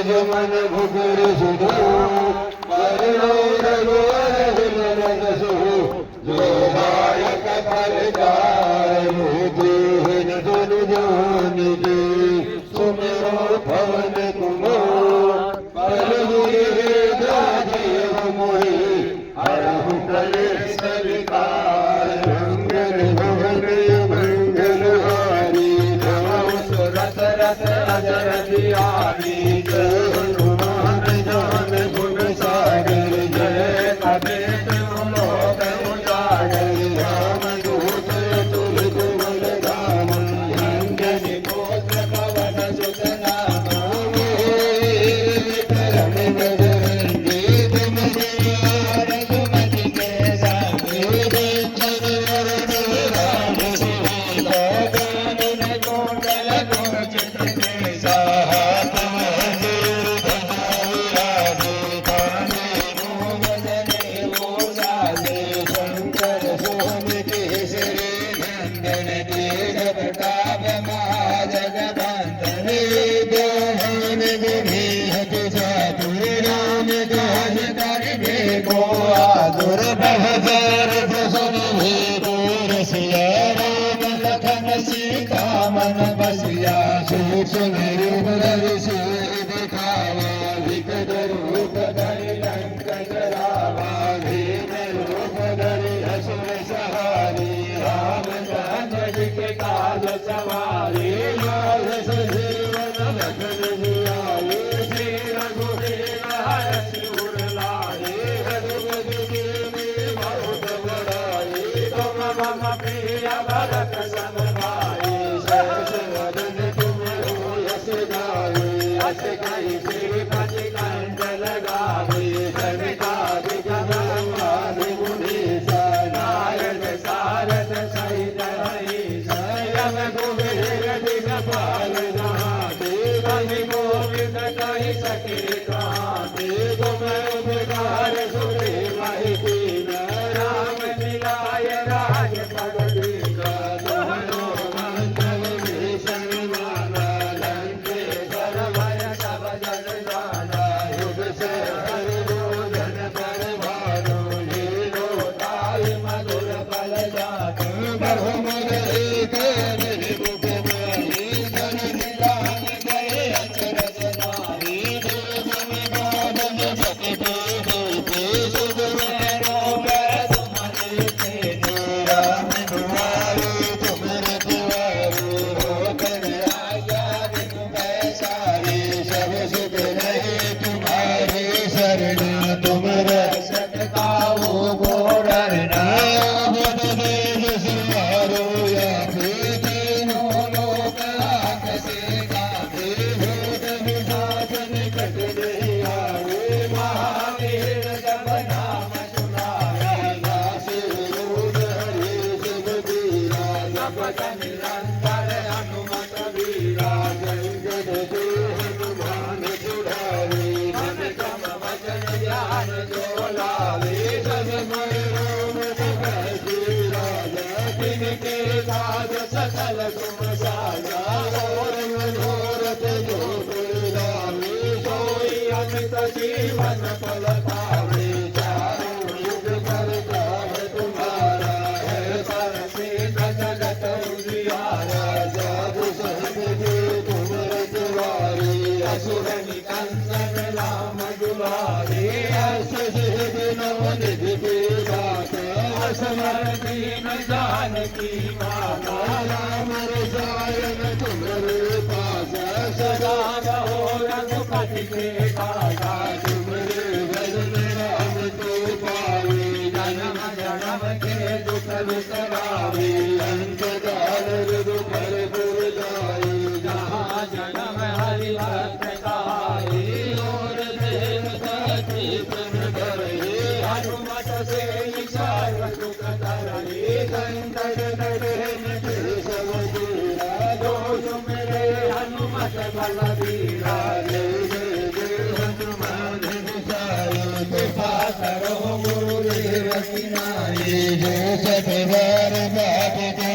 मन भुगुर सुधो करुणो रघुवर विमल सुहो जो गायक फलदार मोहिन धनु जान दे सुमिरो पवन कुमार परहुरे दादेव मोहि हरहु कलेश विकार मंगल भवन मंगल हारी राम सुरत रत अजर बिहारी जय हनुमान ज्ञान गुण सागर जय कबीर लोक उजागर राम दूत तुलसी बल धाम अंजनी पुत्र पवन सुत नाम विक्रम बजरंगी तुमरे रघुमति के साथे जय राम सीता कानन कोटल गोचित के साथ शंकर सोम केसरी नंदन तेज प्रताप महाजगवंदन विद्यान गुणीहत चातुर राम काज करिबे को आतुर बहतर प्रसन्न भेको रसिया राम लखन सीता मन बसिया सूक्ष्म रूप धरि सिर दिखावा विकट रूप धरि लंक जरावा भीम रूप धरि असुर सहारी रामचंद्र जी के काज सवारी लाल सजीवन लखन जियाले श्री रघुवीर हरषि उर लाए रघुपति कीन्ही बहुत बड़ाई तुम मम प्रिय भरत सम भाई सहस वदन तुम यश गाये अस कहि श्रीपति कंठ लगावे सविता दिगंबर मुनीश नारद सारद सहित हरीश यम कुबेर दिगपाल नहाते कवि कोविद कहि सके कहाते तुम उपकार सुग्रीव कीन राम मिलाय राजपद दीन दोहरो मंगल भीषण माना लंकेश्वर भय सब जन जाना युग से हरिभोजन पर भारो लीलो ताहि मधुर फल जातु बहुमद एक निर्मुख माही धन निधान गए अचरज नारी देव विवादन सकते देते सुध रोग तुमरे तेने राम दुआरे तुमरे दुआरे होकर आज्ञा बिनु पैसारे सब सुख रहे तुम्हारे शरण तुम रक्षक काहू को डरना बद देश सिंहारो या तीनों लोक आकसे गाते भूत पिशाच निकट नहीं आवे महावीर जब नाम सुनावे दासी रूप हरि शिव बीरा जपत निरंतर हनुमत वीरा जंगल जो हनुमान छुड़ावे मन क्रम वचन ध्यान जो लावे सब मय राम सुखी राजा तिनके काज सकल तुम साजा और मनोरथ जो कोई लावे सोई अमित जीवन फल पावे चारों युग पर ताप तुम्हारा है परसिद्ध जगत उजियारा साधु संत के तुम रखवारे असुर निकंदन राम दुलारे अस सिद्धि नवनिधि के दाता असमर दीन जानकी माता राम रसायन तुम्हारे पास सदा रहो रघुपति के दाता तुम्हारे भजन राम को पावे जन्म जन्म के दुख विसरावे अंत काल रघुबर पुर जाए जहाँ जन्म हरि भक्त कहाए और देवता प्रेम करे हनुमत से सर्व सुख करे संकट डरे मिटे सब दूरा जो सुमिरे हनुमत बलबीरा जय जय जय हनुमान गोसाई कृपा करो गुरुदेव की नाई जो सब बार बात